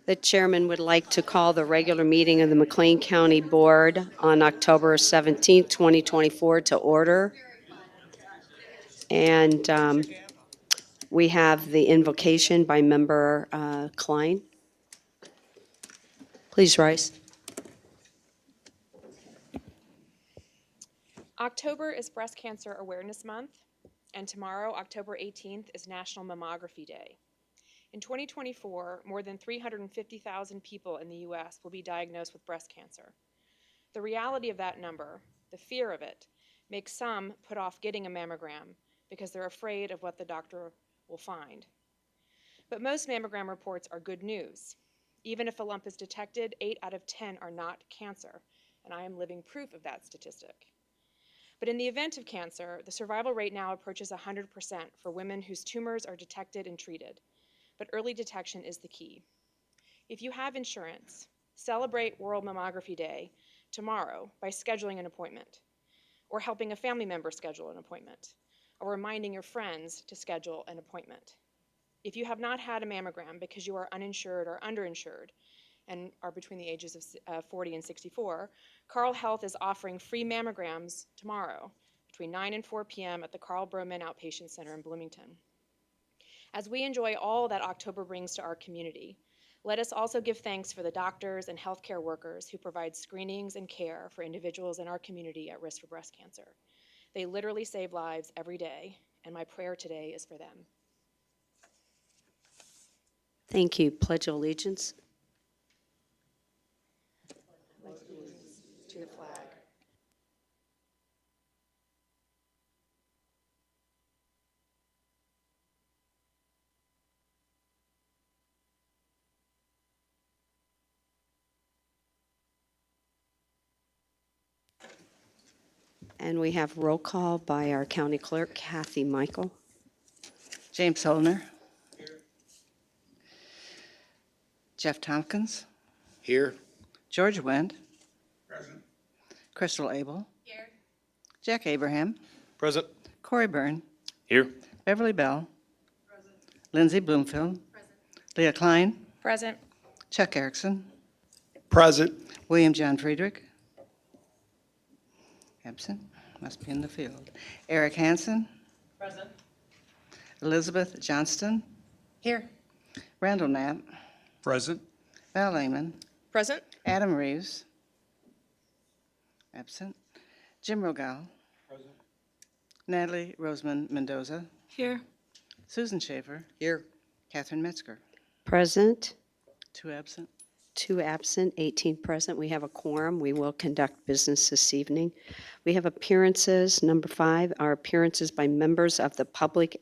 The chairman would like to call the regular meeting of the McLean County Board on October 17th, 2024 to order. And we have the invocation by Member Klein. Please rise. October is Breast Cancer Awareness Month, and tomorrow, October 18th, is National Mammography Day. In 2024, more than 350,000 people in the U.S. will be diagnosed with breast cancer. The reality of that number, the fear of it, makes some put off getting a mammogram because they're afraid of what the doctor will find. But most mammogram reports are good news. Even if a lump is detected, 8 out of 10 are not cancer, and I am living proof of that statistic. But in the event of cancer, the survival rate now approaches 100% for women whose tumors are detected and treated. But early detection is the key. If you have insurance, celebrate World Mammography Day tomorrow by scheduling an appointment, or helping a family member schedule an appointment, or reminding your friends to schedule an appointment. If you have not had a mammogram because you are uninsured or underinsured and are between the ages of 40 and 64, Carle Health is offering free mammograms tomorrow between 9 and 4 p.m. at the Carl Broman Outpatient Center in Bloomington. As we enjoy all that October brings to our community, let us also give thanks for the doctors and healthcare workers who provide screenings and care for individuals in our community at risk for breast cancer. They literally save lives every day, and my prayer today is for them. Thank you. Pledge of allegiance. To the flag. And we have roll call by our county clerk, Kathy Michael. James Holner. Jeff Tompkins. Here. George Wendt. Present. Crystal Abel. Here. Jack Abraham. Present. Corey Byrne. Here. Beverly Bell. Present. Lindsay Bloomfield. Present. Leah Klein. Present. Chuck Erickson. Present. William John Friedrich. Absent. Must be in the field. Eric Hansen. Present. Elizabeth Johnston. Here. Randall Knapp. Present. Val Lehman. Present. Adam Reeves. Absent. Jim Rogal. Present. Natalie Roseman Mendoza. Here. Susan Schaefer. Here. Catherine Metzger. Present. 2 absent. 2 absent, 18 present. We have a quorum. We will conduct business this evening. We have appearances. Number 5 are appearances by members of the public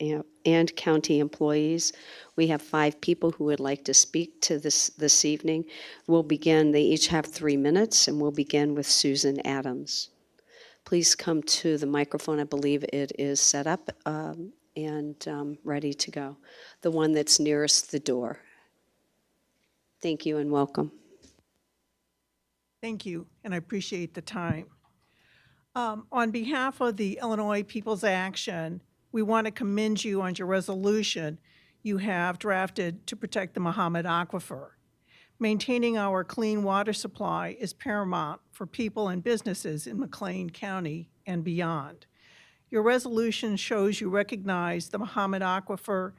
and county employees. We have 5 people who would like to speak to this evening. We'll begin. They each have 3 minutes, and we'll begin with Susan Adams. Please come to the microphone. I believe it is set up and ready to go. The one that's nearest the door. Thank you and welcome. Thank you, and I appreciate the time. On behalf of the Illinois People's Action, we want to commend you on your resolution you have drafted to protect the Mahomet Aquifer. Maintaining our clean water supply is paramount for people and businesses in McLean County and beyond. Your resolution shows you recognize the Mahomet Aquifer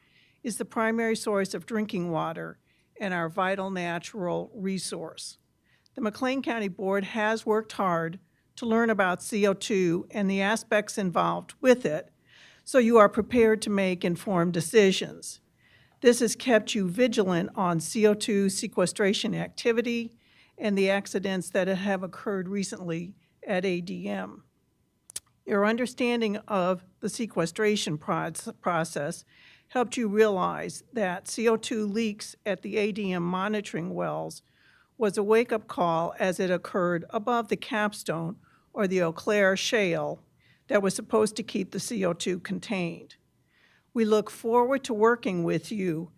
is the primary source of drinking water and our vital natural resource. The McLean County Board has worked hard to learn about CO2 and the aspects involved with it, so you are prepared to make informed decisions. This has kept you vigilant on CO2 sequestration activity and the accidents that have occurred recently at ADM. Your understanding of the sequestration process helped you realize that CO2 leaks at the ADM monitoring wells was a wake-up call as it occurred above the Capstone or the Eau Claire shale that was supposed to keep the CO2 contained. We look forward to working with you,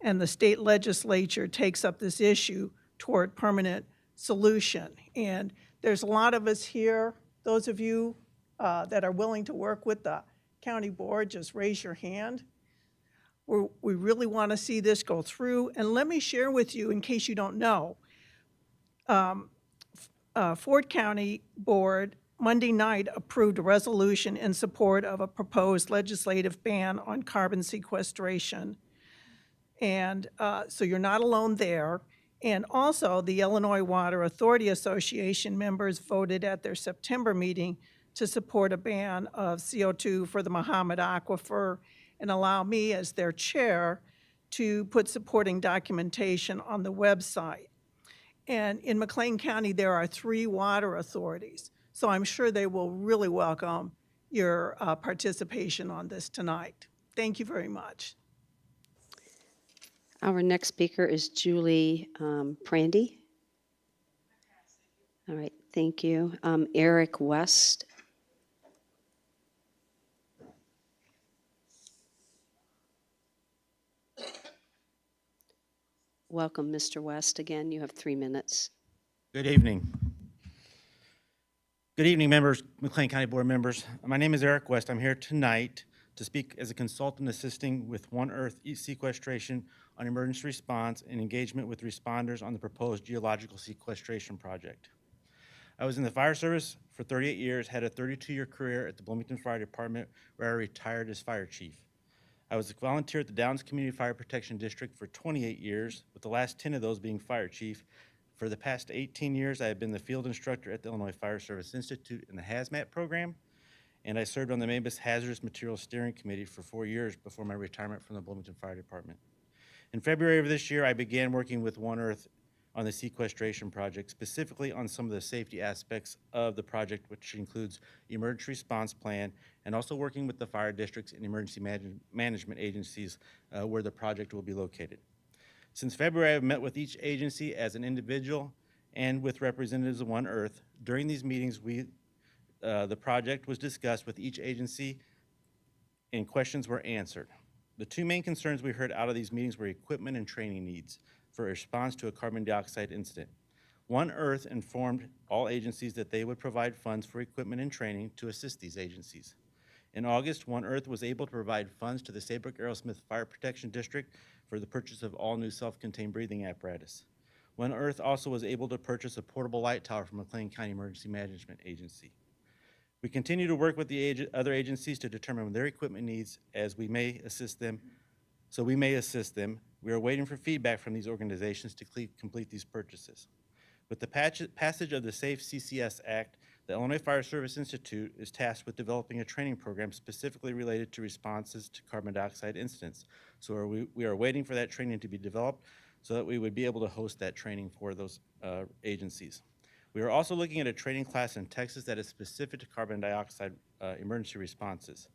and the state legislature takes up this issue toward permanent solution. And there's a lot of us here. Those of you that are willing to work with the county board, just raise your hand. We really want to see this go through. And let me share with you, in case you don't know, Ford County Board Monday night approved a resolution in support of a proposed legislative ban on carbon sequestration. And so you're not alone there. And also, the Illinois Water Authority Association members voted at their September meeting to support a ban of CO2 for the Mahomet Aquifer and allow me, as their chair, to put supporting documentation on the website. And in McLean County, there are 3 water authorities. So I'm sure they will really welcome your participation on this tonight. Thank you very much. Our next speaker is Julie Prandy. All right, thank you. Eric West. Welcome, Mr. West. Again, you have 3 minutes. Good evening. Good evening, members, McLean County Board members. My name is Eric West. I'm here tonight to speak as a consultant assisting with One Earth sequestration on emergency response and engagement with responders on the proposed geological sequestration project. I was in the fire service for 38 years, had a 32-year career at the Bloomington Fire Department, where I retired as fire chief. I was a volunteer at the Downs Community Fire Protection District for 28 years, with the last 10 of those being fire chief. For the past 18 years, I have been the field instructor at the Illinois Fire Service Institute in the HAZMAT program, and I served on the MABUS Hazardous Materials Steering Committee for 4 years before my retirement from the Bloomington Fire Department. In February of this year, I began working with One Earth on the sequestration project, specifically on some of the safety aspects of the project, which includes emergency response plan, and also working with the fire districts and emergency management agencies where the project will be located. Since February, I've met with each agency as an individual and with representatives of One Earth. During these meetings, the project was discussed with each agency and questions were answered. The 2 main concerns we heard out of these meetings were equipment and training needs for a response to a carbon dioxide incident. One Earth informed all agencies that they would provide funds for equipment and training to assist these agencies. In August, One Earth was able to provide funds to the Saybrook-Arrowsmith Fire Protection District for the purchase of all new self-contained breathing apparatus. One Earth also was able to purchase a portable light tower from McLean County Emergency Management Agency. We continue to work with the other agencies to determine their equipment needs as we may assist them, We are waiting for feedback from these organizations to complete these purchases. With the passage of the SAFE CCS Act, the Illinois Fire Service Institute is tasked with developing a training program specifically related to responses to carbon dioxide incidents. So we are waiting for that training to be developed so that we would be able to host that training for those agencies. We are also looking at a training class in Texas that is specific to carbon dioxide emergency responses.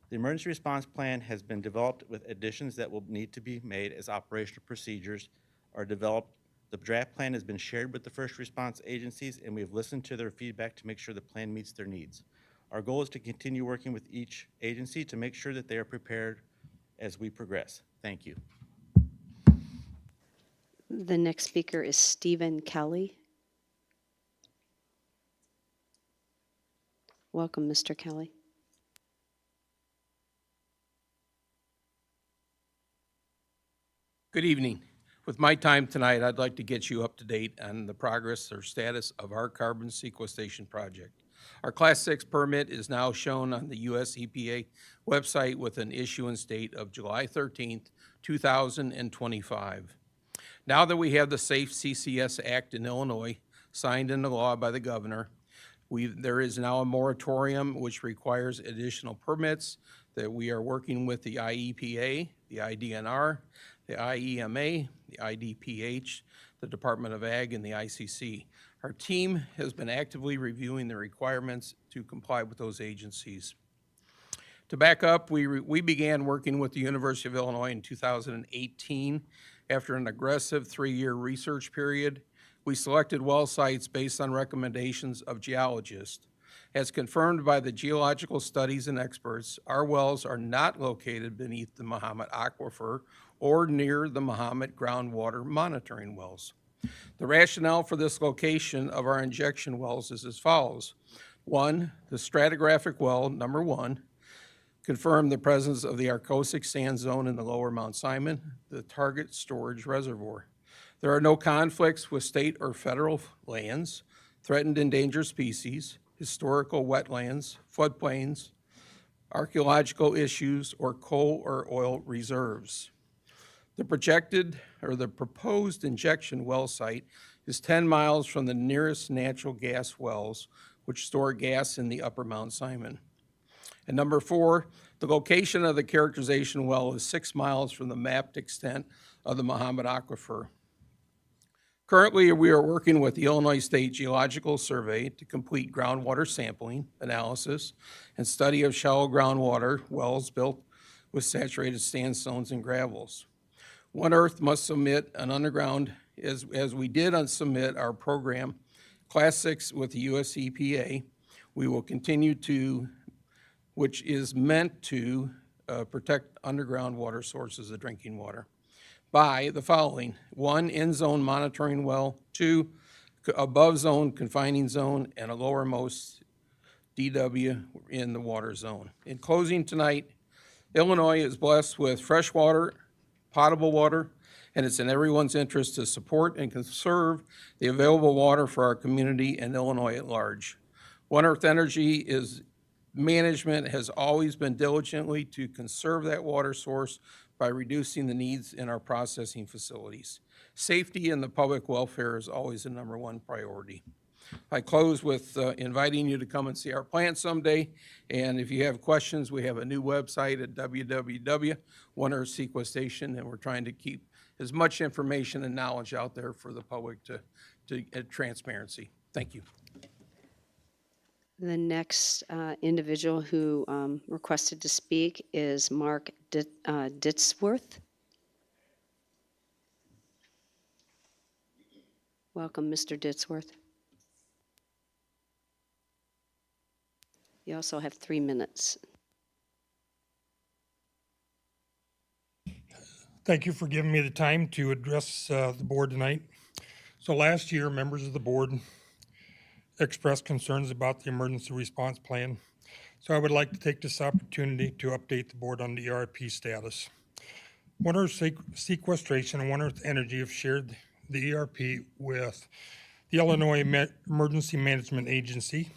The emergency response plan has been developed with additions that will need to be made as operational procedures are developed. The draft plan has been shared with the first response agencies, and we have listened to their feedback to make sure the plan meets their needs. Our goal is to continue working with each agency to make sure that they are prepared as we progress. Thank you. The next speaker is Stephen Kelly. Welcome, Mr. Kelly. Good evening. With my time tonight, I'd like to get you up to date on the progress or status of our carbon sequestration project. Our Class 6 permit is now shown on the US EPA website with an issuance date of July 13th, 2025. Now that we have the SAFE CCS Act in Illinois signed into law by the governor, there is now a moratorium which requires additional permits that we are working with the IEPA, the IDNR, the IEMA, the IDPH, the Department of Ag, and the ICC. Our team has been actively reviewing the requirements to comply with those agencies. To back up, we began working with the University of Illinois in 2018 after an aggressive 3-year research period. We selected well sites based on recommendations of geologists. As confirmed by the geological studies and experts, our wells are not located beneath the Mahomet Aquifer or near the Mahomet groundwater monitoring wells. The rationale for this location of our injection wells is as follows. 1, the stratigraphic well, number 1, confirm the presence of the Arcosic sand zone in the lower Mount Simon, the target storage reservoir. There are no conflicts with state or federal lands, threatened endangered species, historical wetlands, floodplains, archaeological issues, or coal or oil reserves. The proposed injection well site is 10 miles from the nearest natural gas wells, which store gas in the upper Mount Simon. And number 4, the location of the characterization well is 6 miles from the mapped extent of the Mahomet Aquifer. Currently, we are working with the Illinois State Geological Survey to complete groundwater sampling, analysis, and study of shallow groundwater wells built with saturated sandstones and gravels. One Earth must submit an underground, as we did submit our program, Class 6 with the US EPA. We will continue to, which is meant to protect underground water sources of drinking water, by the following: 1, in-zone monitoring well; 2, above-zone confining zone; and a lowermost DW in the water zone. In closing tonight, Illinois is blessed with fresh water, potable water, and it's in everyone's interest to support and conserve the available water for our community and Illinois at large. One Earth Energy management has always been diligently to conserve that water source by reducing the needs in our processing facilities. Safety and the public welfare is always the #1 priority. I close with inviting you to come and see our plant someday, and if you have questions, we have a new website at www.oneearthsequestration, and we're trying to keep as much information and knowledge out there for the public to transparency. Thank you. The next individual who requested to speak is Mark Ditzworth. Welcome, Mr. Ditzworth. You also have 3 minutes. Thank you for giving me the time to address the board tonight. So last year, members of the board expressed concerns about the emergency response plan. So I would like to take this opportunity to update the board on the ERP status. One Earth Sequestration and One Earth Energy have shared the ERP with the Illinois Emergency Management Agency,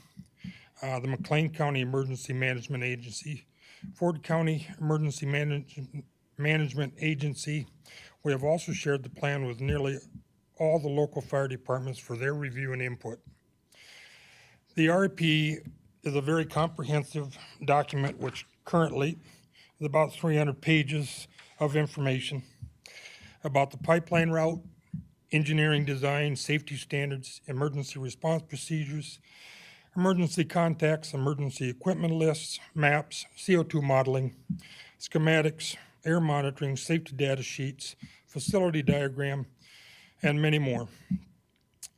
the McLean County Emergency Management Agency, Ford County Emergency Management Agency. We have also shared the plan with nearly all the local fire departments for their review and input. The ERP is a very comprehensive document which currently is about 300 pages of information about the pipeline route, engineering design, safety standards, emergency response procedures, emergency contacts, emergency equipment lists, maps, CO2 modeling, schematics, air monitoring, safety data sheets, facility diagram, and many more.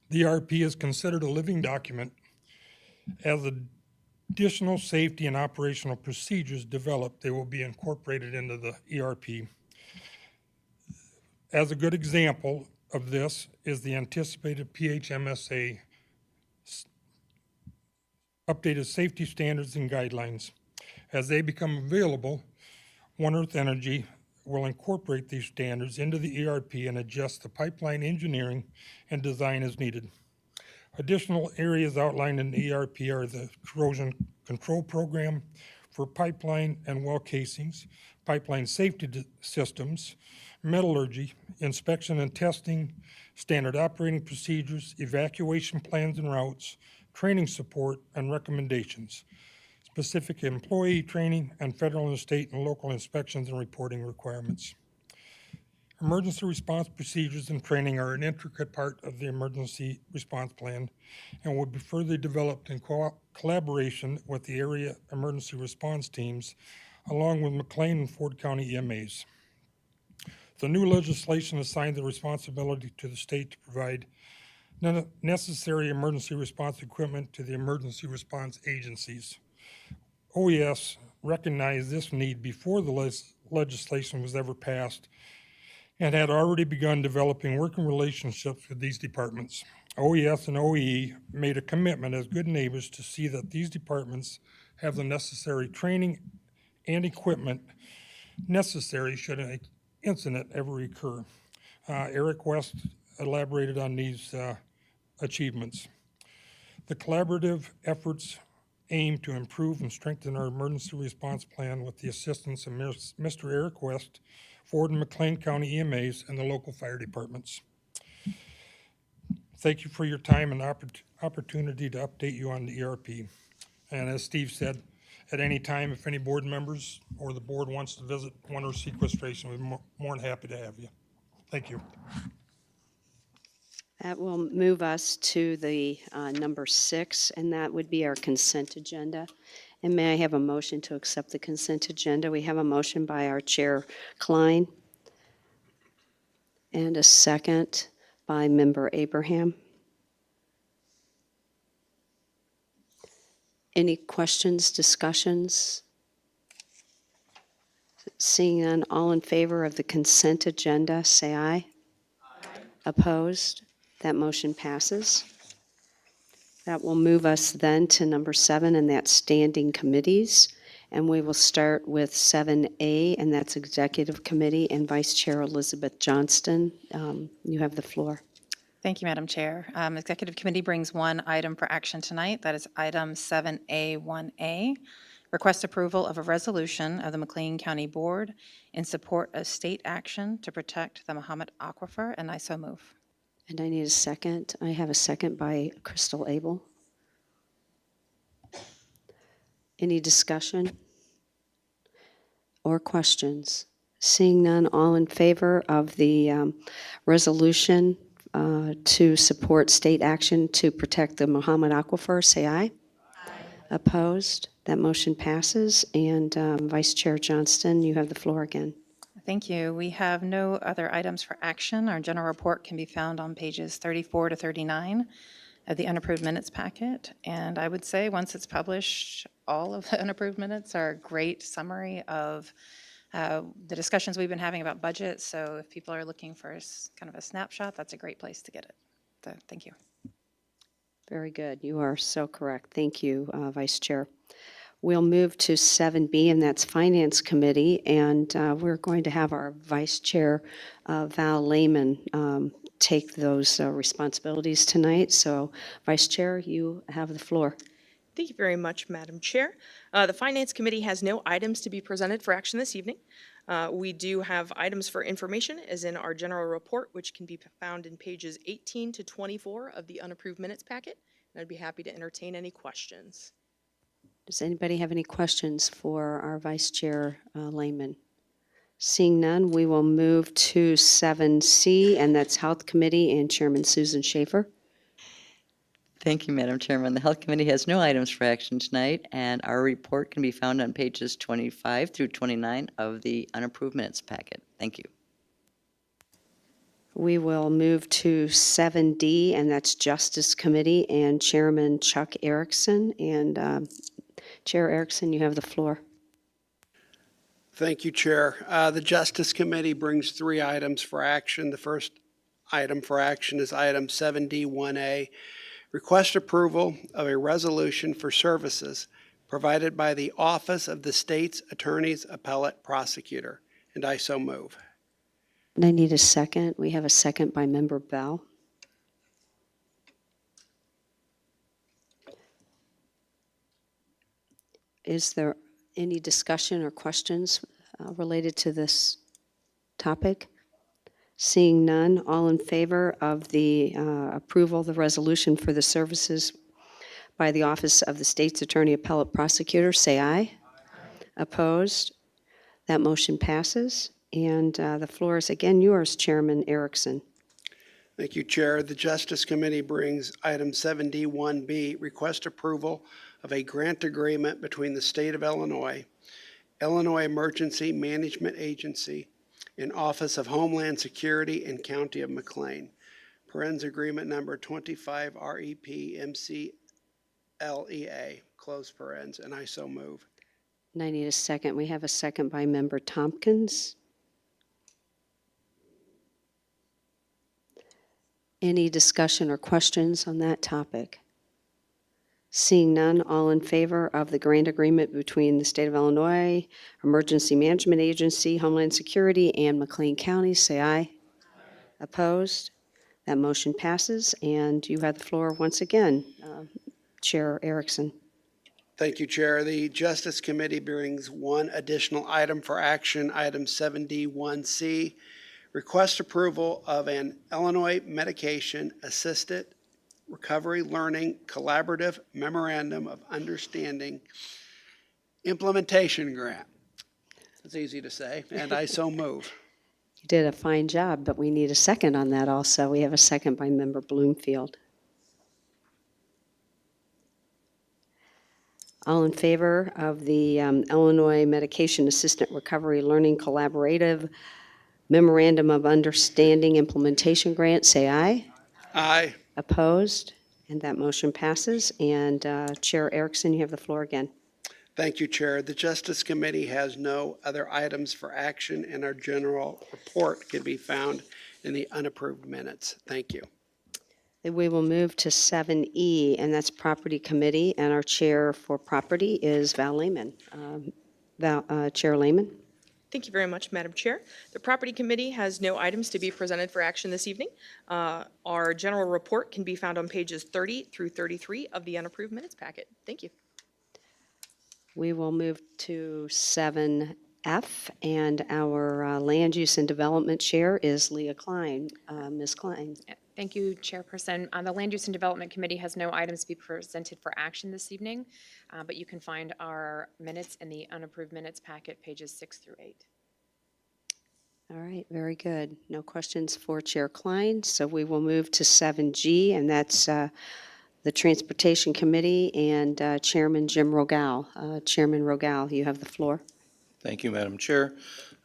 The ERP is considered a living document. As additional safety and operational procedures develop, they will be incorporated into the ERP. As a good example of this is the anticipated PHMSA updated safety standards and guidelines. As they become available, One Earth Energy will incorporate these standards into the ERP and adjust the pipeline engineering and design as needed. Additional areas outlined in the ERP are the corrosion control program for pipeline and well casings, pipeline safety systems, metallurgy, inspection and testing, standard operating procedures, evacuation plans and routes, training support, and recommendations, specific employee training, and federal and state and local inspections and reporting requirements. Emergency response procedures and training are an intricate part of the emergency response plan and will be further developed in collaboration with the area emergency response teams, along with McLean and Ford County EMAs. The new legislation assigned the responsibility to the state to provide necessary emergency response equipment to the emergency response agencies. OES recognized this need before the legislation was ever passed and had already begun developing working relationships with these departments. OES and OEE made a commitment as good neighbors to see that these departments have the necessary training and equipment necessary should an incident ever occur. Eric West elaborated on these achievements. The collaborative efforts aim to improve and strengthen our emergency response plan with the assistance of Mr. Eric West, Ford and McLean County EMAs, and the local fire departments. Thank you for your time and opportunity to update you on the ERP. And as Steve said, at any time, if any board members or the board wants to visit One Earth Sequestration, we're more than happy to have you. Thank you. That will move us to the number 6, and that would be our consent agenda. And may I have a motion to accept the consent agenda? We have a motion by our Chair Klein and a second by Member Abraham. Any questions, discussions? Seeing none, all in favor of the consent agenda, say aye. Opposed? That motion passes. That will move us then to number 7, and that's standing committees. And we will start with 7A, and that's Executive Committee, and Vice Chair Elizabeth Johnston. You have the floor. Thank you, Madam Chair. Executive Committee brings one item for action tonight. That is item 7A1A. Request approval of a resolution of the McLean County Board in support of state action to protect the Mahomet Aquifer, and I so move. And I need a second. I have a second by Crystal Abel. Any discussion or questions? Seeing none, all in favor of the resolution to support state action to protect the Mahomet Aquifer, say aye. Aye. Opposed? That motion passes. And Vice Chair Johnston, you have the floor again. Thank you. We have no other items for action. Our general report can be found on pages 34 to 39 of the unapproved minutes packet. And I would say once it's published, all of the unapproved minutes are a great summary of the discussions we've been having about budget. So if people are looking for kind of a snapshot, that's a great place to get it. So thank you. Very good. You are so correct. Thank you, Vice Chair. We'll move to 7B, and that's Finance Committee, and we're going to have our Vice Chair, Val Lehman, take those responsibilities tonight. So, Vice Chair, you have the floor. Thank you very much, Madam Chair. The Finance Committee has no items to be presented for action this evening. We do have items for information, as in our general report, which can be found in pages 18 to 24 of the unapproved minutes packet. And I'd be happy to entertain any questions. Does anybody have any questions for our Vice Chair Lehman? Seeing none, we will move to 7C, and that's Health Committee and Chairman Susan Schaefer. Thank you, Madam Chairman. The Health Committee has no items for action tonight, and our report can be found on pages 25 through 29 of the unapproved minutes packet. Thank you. We will move to 7D, and that's Justice Committee and Chairman Chuck Erickson. And Chair Erickson, you have the floor. Thank you, Chair. The Justice Committee brings 3 items for action. The first item for action is item 7D1A. Request approval of a resolution for services provided by the Office of the State's Attorney's Appellate Prosecutor, and I so move. And I need a second. We have a second by Member Bell. Is there any discussion or questions related to this topic? Seeing none, all in favor of the approval of the resolution for the services by the Office of the State's Attorney Appellate Prosecutor, say aye. Aye. Opposed? That motion passes. And the floor is again yours, Chairman Erickson. Thank you, Chair. The Justice Committee brings item 7D1B, request approval of a grant agreement between the State of Illinois, Illinois Emergency Management Agency, and Office of Homeland Security and County of McLean. Parens agreement number 25 REP MCLEA, close parens, and I so move. And I need a second. We have a second by Member Tompkins. Any discussion or questions on that topic? Seeing none, all in favor of the grant agreement between the State of Illinois Emergency Management Agency, Homeland Security, and McLean County, say aye. Opposed? That motion passes, and you have the floor once again, Chair Erickson. Thank you, Chair. The Justice Committee brings one additional item for action, item 7D1C. Request approval of an Illinois Medication Assisted Recovery Learning Collaborative Memorandum of Understanding Implementation Grant. It's easy to say, and I so move. You did a fine job, but we need a second on that also. We have a second by Member Bloomfield. All in favor of the Illinois Medication Assistant Recovery Learning Collaborative Memorandum of Understanding Implementation Grant, say aye. Aye. Opposed? And that motion passes. And Chair Erickson, you have the floor again. Thank you, Chair. The Justice Committee has no other items for action, and our general report can be found in the unapproved minutes. Thank you. Then we will move to 7E, and that's Property Committee, and our Chair for Property is Val Lehman. Chair Lehman? Thank you very much, Madam Chair. The Property Committee has no items to be presented for action this evening. Our general report can be found on pages 30 through 33 of the unapproved minutes packet. Thank you. We will move to 7F, and our Land Use and Development Chair is Leah Klein. Ms. Klein. Thank you, Chairperson. The Land Use and Development Committee has no items to be presented for action this evening, but you can find our minutes in the unapproved minutes packet, pages 6 through 8. All right, very good. No questions for Chair Klein, so we will move to 7G, and that's the Transportation Committee and Chairman Jim Rogal. Chairman Rogal, you have the floor. Thank you, Madam Chair.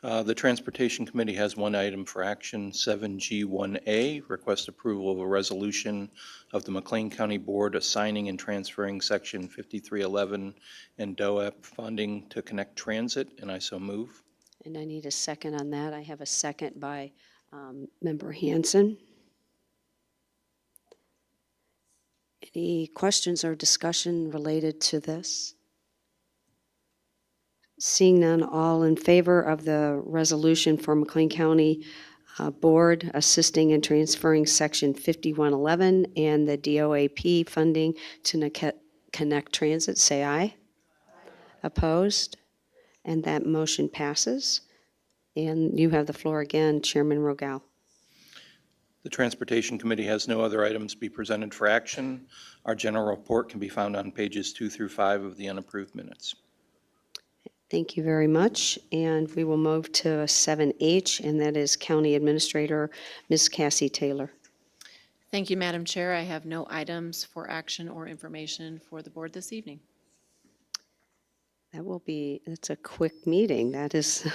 The Transportation Committee has one item for action, 7G1A, request approval of a resolution of the McLean County Board assigning and transferring Section 5311 and DOEP funding to Connect Transit, and I so move. And I need a second on that. I have a second by Member Hanson. Any questions or discussion related to this? Seeing none, all in favor of the resolution for McLean County Board assisting and transferring Section 5111 and the DOAP funding to Connect Transit, say aye. Opposed? And that motion passes. And you have the floor again, Chairman Rogal. The Transportation Committee has no other items to be presented for action. Our general report can be found on pages 2 through 5 of the unapproved minutes. Thank you very much. And we will move to 7H, and that is County Administrator Ms. Cassie Taylor. Thank you, Madam Chair. I have no items for action or information for the board this evening. It's a quick meeting. That is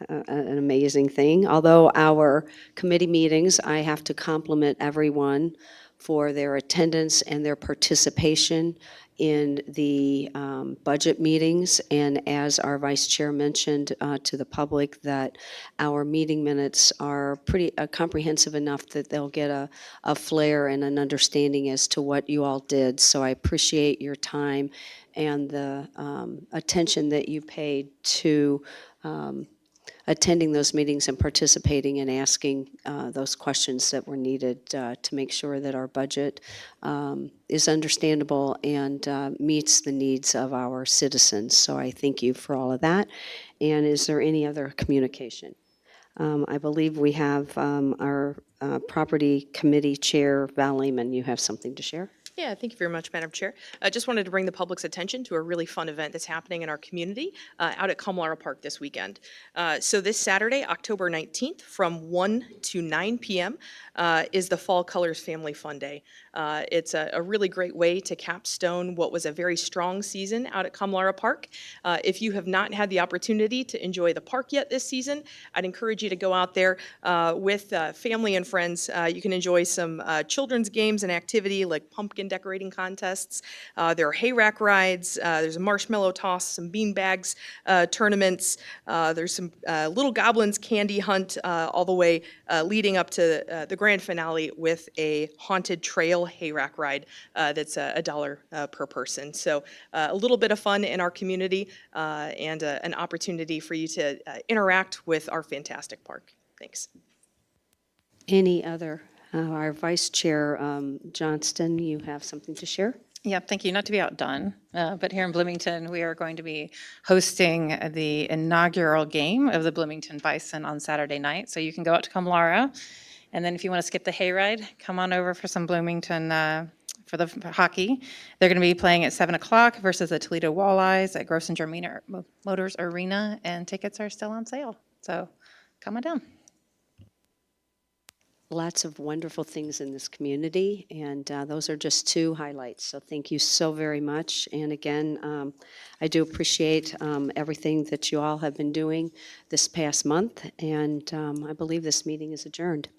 an amazing thing. Although our committee meetings, I have to compliment everyone for their attendance and their participation in the budget meetings. And as our vice chair mentioned to the public, that our meeting minutes are pretty comprehensive enough that they'll get a flair and an understanding as to what you all did. So I appreciate your time and the attention that you paid to attending those meetings and participating and asking those questions that were needed to make sure that our budget is understandable and meets the needs of our citizens. So I thank you for all of that. And is there any other communication? I believe we have our Property Committee Chair, Val Lehman. You have something to share? Yeah, thank you very much, Madam Chair. I just wanted to bring the public's attention to a really fun event that's happening in our community out at Kamlara Park this weekend. So this Saturday, October 19th, from 1 to 9 p.m. Is the Fall Colors Family Fun Day. It's a really great way to capstone what was a very strong season out at Kamlara Park. If you have not had the opportunity to enjoy the park yet this season, I'd encourage you to go out there with family and friends. You can enjoy some children's games and activity like pumpkin decorating contests. There are hay rack rides. There's a marshmallow toss, some bean bags tournaments. There's some Little Goblins candy hunt all the way leading up to the grand finale with a haunted trail mile hayrack ride that's $1 per person. So a little bit of fun in our community and an opportunity for you to interact with our fantastic park. Thanks. Any other? Our Vice Chair Johnston, you have something to share? Yep, thank you. Not to be outdone, but here in Bloomington, we are going to be hosting the inaugural game of the Bloomington Bison on Saturday night. So you can go out to Kamlara, and then if you want to skip the hayride, come on over for some Bloomington for the hockey. They're going to be playing at 7 o'clock versus the Toledo Walleyes at Grossenger Motors Arena, and tickets are still on sale. So come on down. Lots of wonderful things in this community, and those are just two highlights. So thank you so very much. And again, I do appreciate everything that you all have been doing this past month, and I believe this meeting is adjourned.